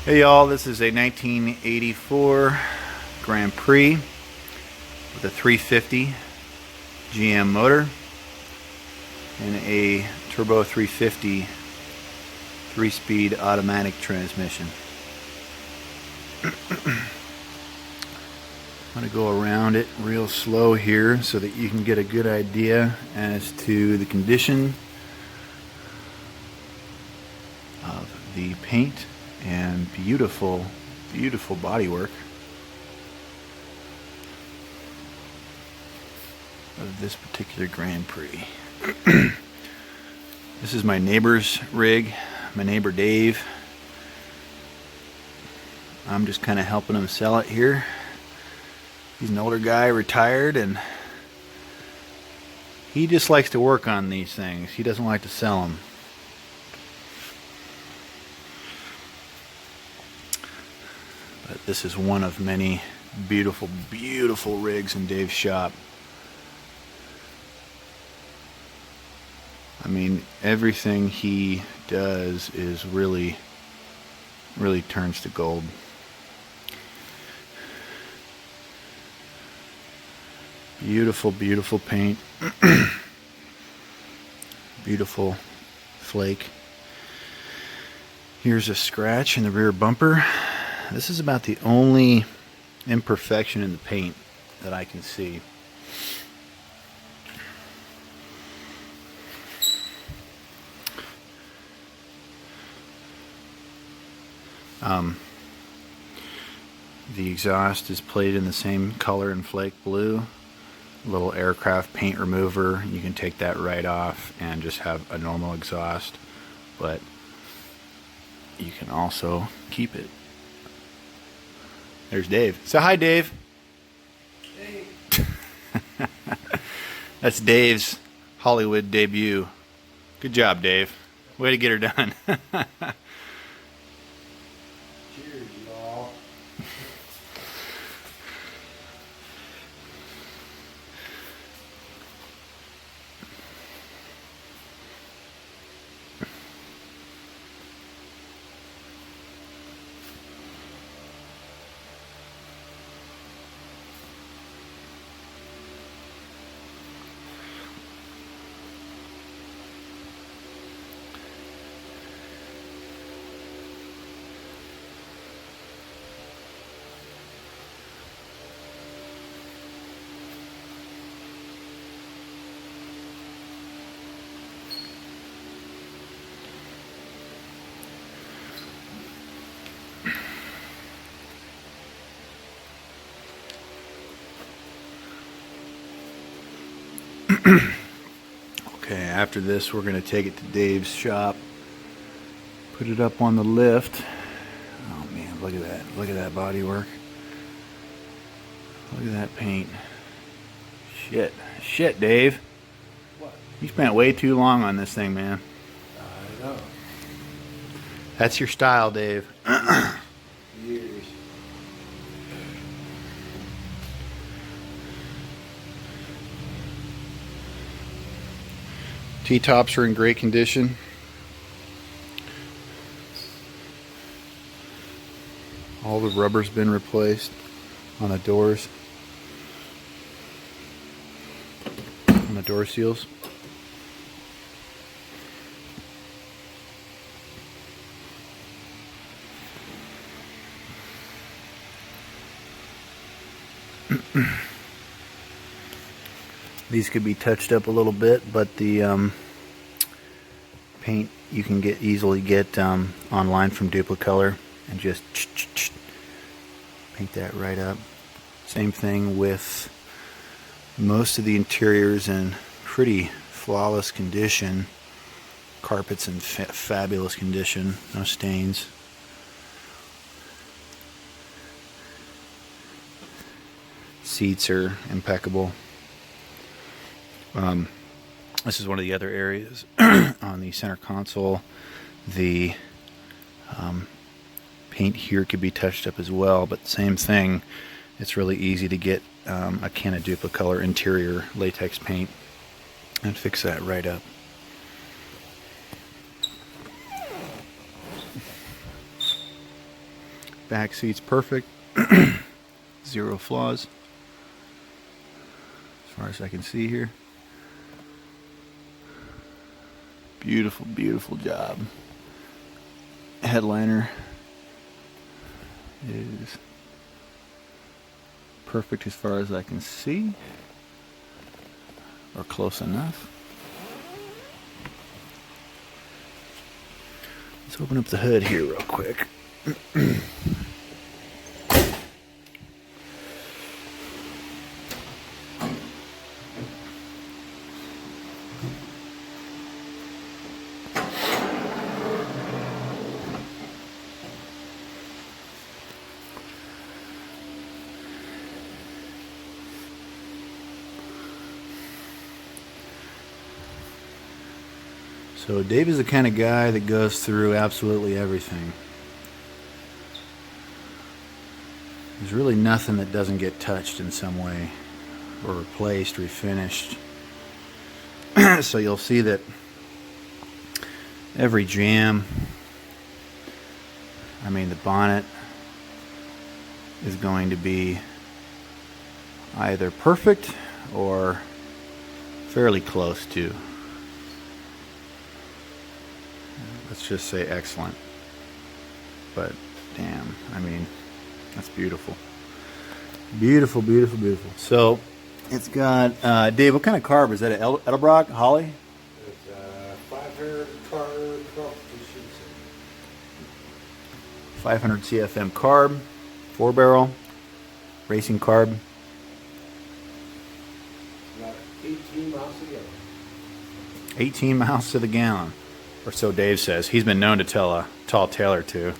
Hey y'all, this is a 1984 Grand Prix with a 350 GM motor and a turbo 350 3-speed automatic transmission. I'm going to go around it real slow here so that you can get a good idea as to the condition of the paint and beautiful bodywork of this particular Grand Prix. This is my neighbor's rig, my neighbor Dave. I'm just kind of helping him sell it here. He's an older guy, retired, and he just likes to work on these things. He doesn't like to sell them. But this is one of many beautiful rigs in Dave's shop. I mean, everything he does is really turns to gold. Beautiful paint. Beautiful flake. Here's a scratch in the rear bumper. This is about the only imperfection in the paint that I can see. The exhaust is plated in the same color and flake blue. A little aircraft paint remover. You can take that right off and just have a normal exhaust, but you can also keep it. There's Dave. Say hi, Dave. Hey. That's Dave's Hollywood debut. Good job, Dave. Way to get her done. Cheers, y'all. Okay, after this we're going to take it to Dave's shop, put it up on the lift. Oh man, look at that. Look at that bodywork. Look at that paint. Shit, Dave. What? You spent way too long on this thing, man. I know. That's your style, Dave. Years. T-tops are in great condition. All the rubber's been replaced on the doors, on the door seals. These could be touched up a little bit, but the paint you can easily get online from Duplicolor and just paint that right up. Same thing with most of the interiors in pretty flawless condition. Carpets in fabulous condition, no stains. Seats are impeccable. This is one of the other areas on the center console. The paint here could be touched up as well, but same thing. It's really easy to get a can of Duplicolor interior latex paint and fix that right up. Back seat's perfect. Zero flaws. As far as I can see here. Beautiful, beautiful job. Headliner is perfect as far as I can see, or close enough. Let's open up the hood here real quick. So Dave is the kind of guy that goes through absolutely everything. There's really nothing that doesn't get touched in some way, or replaced, refinished. So you'll see that every jam, I mean the bonnet, is going to be either perfect or fairly close to. Let's just say excellent. But damn, I mean, that's beautiful. Beautiful, beautiful, beautiful. So it's got, Dave, what kind of carb is that? An Edelbrock Holly? It's 500 carb, 500 CFM carb, 4-barrel, racing carb. about 18 miles a gallon. 18 miles to the gallon. Or so Dave says. He's been known to tell a tall Taylor to.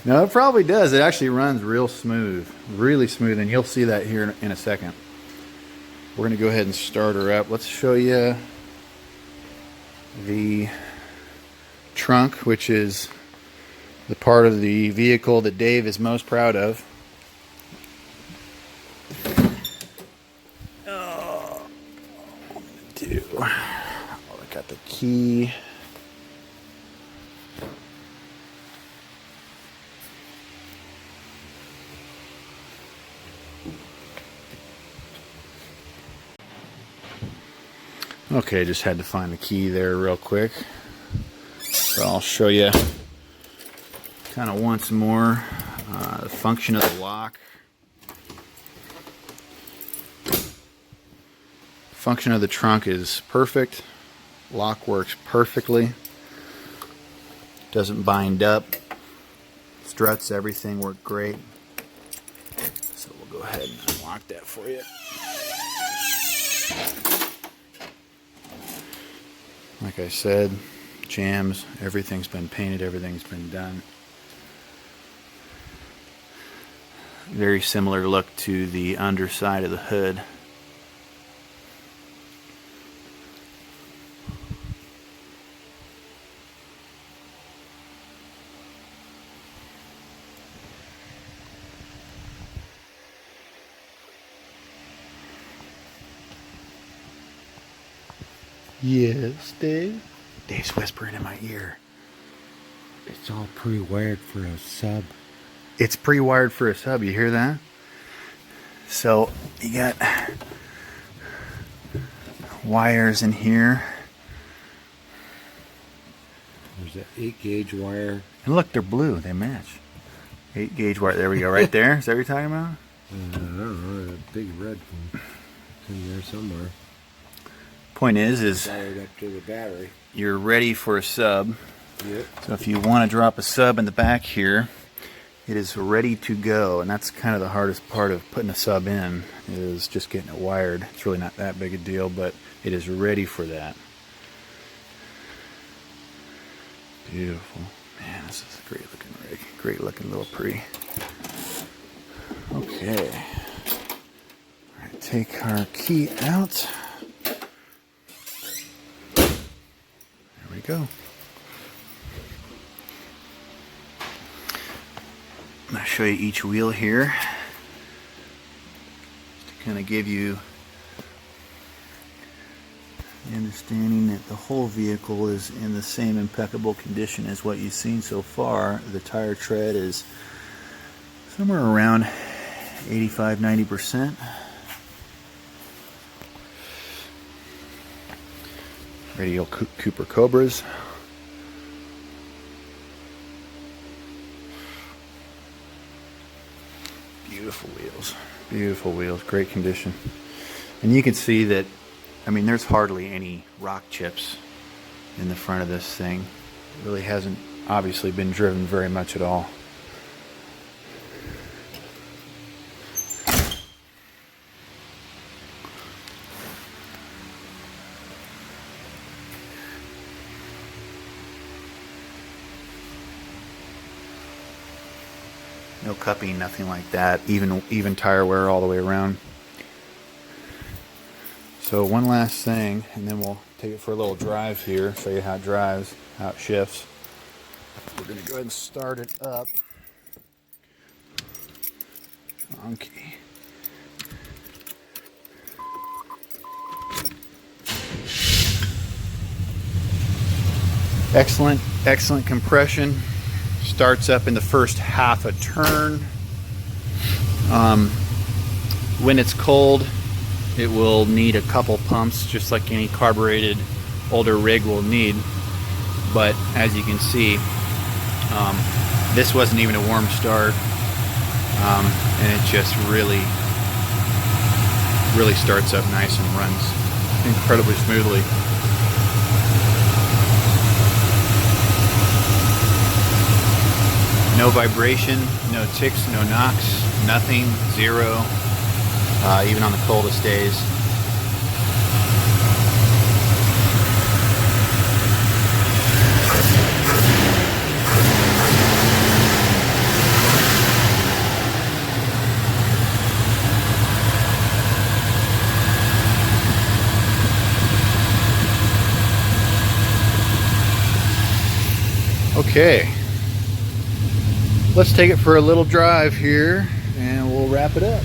No, it probably does. It actually runs real smooth. Really smooth. And you'll see that here in a second. We're going to go ahead and start her up. Let's show you the trunk, which is the part of the vehicle that Dave is most proud of. Oh, I got the key. Okay, just had to find the key there real quick. So I'll show you kind of once more the function of the lock. Function of the trunk is perfect. Lock works perfectly. Doesn't bind up. Struts, everything work great. So we'll go ahead and unlock that for you. Like I said, jams, everything's been painted, everything's been done. Very similar look to the underside of the hood. Yes, Dave? Dave's whispering in my ear. It's all pre-wired for a sub. It's pre-wired for a sub, you hear that? So, you got wires in here. There's an 8-gauge wire. And look, they're blue, they match. 8-gauge wire, there we go, right there. Is that what you're talking about? I don't know, a big red one. It's in there somewhere. Point is Wired up to the battery. you're ready for a sub. Yep. So if you want to drop a sub in the back here, it is ready to go. And that's kind of the hardest part of putting a sub in, is just getting it wired. It's really not that big a deal, but it is ready for that. Beautiful. Man, this is a great looking rig. Great looking little Prix. Okay. All right, take our key out. There we go. I'm going to show you each wheel here, just to kind of give you an understanding that the whole vehicle is in the same impeccable condition as what you've seen so far. The tire tread is somewhere around 85–90%. Radial Cooper Cobras. Beautiful wheels, great condition. And you can see that, I mean, there's hardly any rock chips in the front of this thing. It really hasn't obviously been driven very much at all. No cupping, nothing like that. Even tire wear all the way around. So one last thing, and then we'll take it for a little drive here, show you how it drives, how it shifts. We're going to go ahead and start it up. Okay. Excellent compression. Starts up in the first half a turn. When it's cold, it will need a couple pumps, just like any carbureted older rig will need. But as you can see, this wasn't even a warm start, and it just really starts up nice and runs incredibly smoothly. No vibration, no ticks, no knocks, nothing, zero, even on the coldest days. Okay. Let's take it for a little drive here and we'll wrap it up.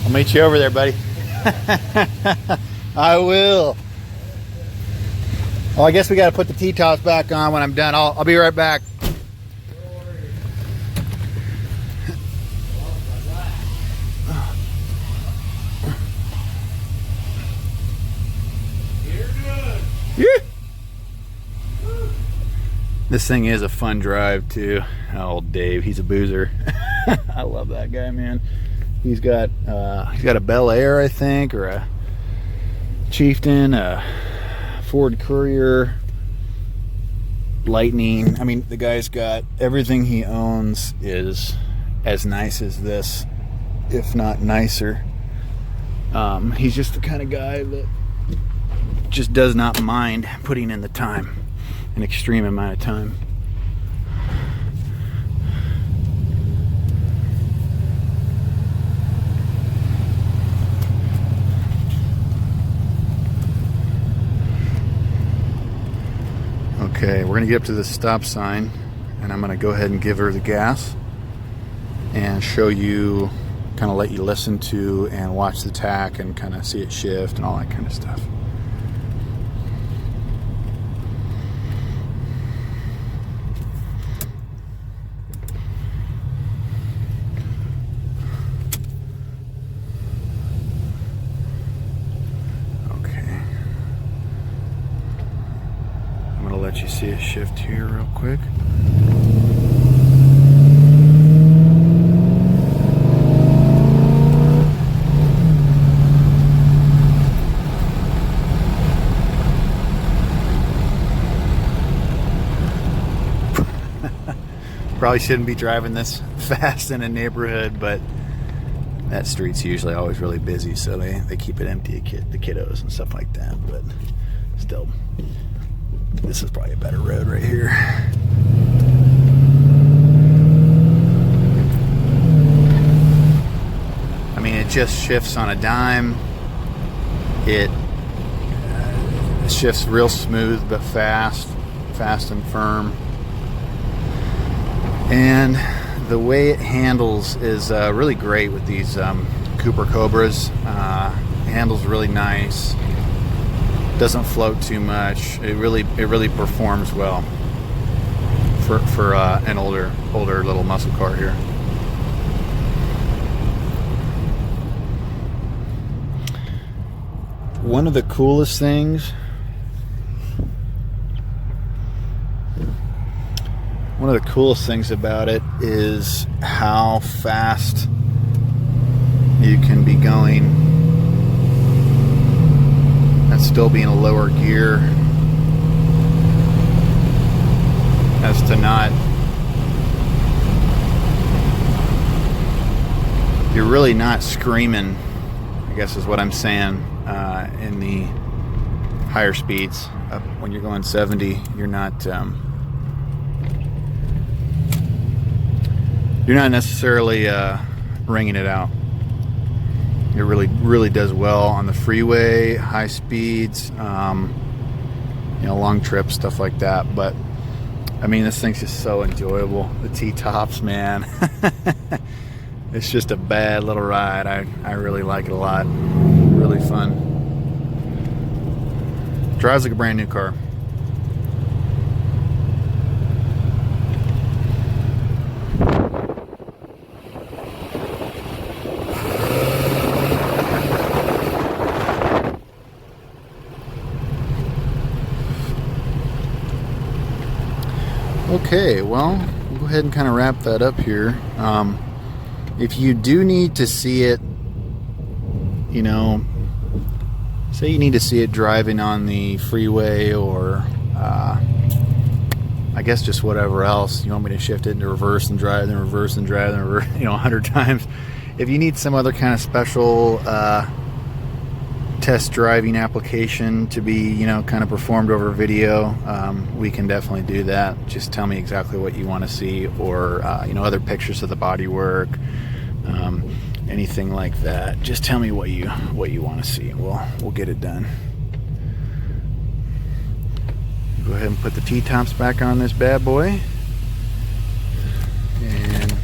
I'll meet you over there, buddy. I will. Well, I guess we got to put the T-tops back on when I'm done. I'll be right back. Yeah. This thing is a fun drive too. Oh, Dave, he's a boozer. I love that guy, man. He's got a Bel Air, I think, or a Chieftain, a Ford Courier, Lightning. I mean, the guy's got everything he owns is as nice as this, if not nicer. He's just the kind of guy that just does not mind putting in the time, an extreme amount of time. Okay, we're going to get up to this stop sign and I'm going to go ahead and give her the gas and show you, kind of let you listen to and watch the tach and kind of see it shift and all that kind of stuff. Let you see it shift here real quick. Probably shouldn't be driving this fast in a neighborhood, but that street's usually always really busy, so they keep it empty, the kiddos and stuff like that, but still. This is probably a better road right here. I mean, it just shifts on a dime. It shifts real smooth but fast and firm. And the way it handles is really great with these Cooper Cobras. It handles really nice. Doesn't float too much. It really performs well for an older little muscle car here. One of the coolest things about it is how fast you can be going and still be in a lower gear, as to not, you're really not screaming, I guess is what I'm saying, in the higher speeds. When you're going 70, you're not necessarily ringing it out. It really does well on the freeway, high speeds, long trips, stuff like that. But I mean, this thing's just so enjoyable. The T-tops, man. It's just a bad little ride. I really like it a lot. Really fun. Drives like a brand new car. Okay, well, we'll go ahead and kind of wrap that up here. If you do need to see it, say you need to see it driving on the freeway, or I guess just whatever else, you want me to shift it into reverse and drive, then reverse and drive, then reverse, 100 times. If you need some other kind of special test driving application to be, kind of performed over video, we can definitely do that. Just tell me exactly what you want to see, or other pictures of the bodywork, anything like that. Just tell me what you want to see. We'll get it done. Go ahead and put the T-tops back on this bad boy, and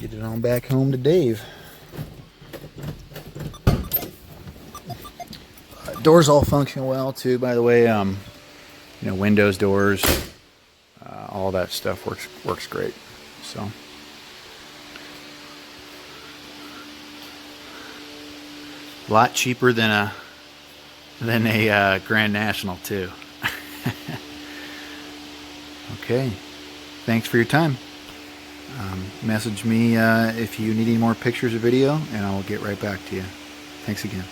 get it on back home to Dave. Doors all function well too, by the way. Windows, doors, all that stuff works great. So a lot cheaper than a Grand National too. Okay, thanks for your time. Message me if you need any more pictures or video, and I will get right back to you. Thanks again.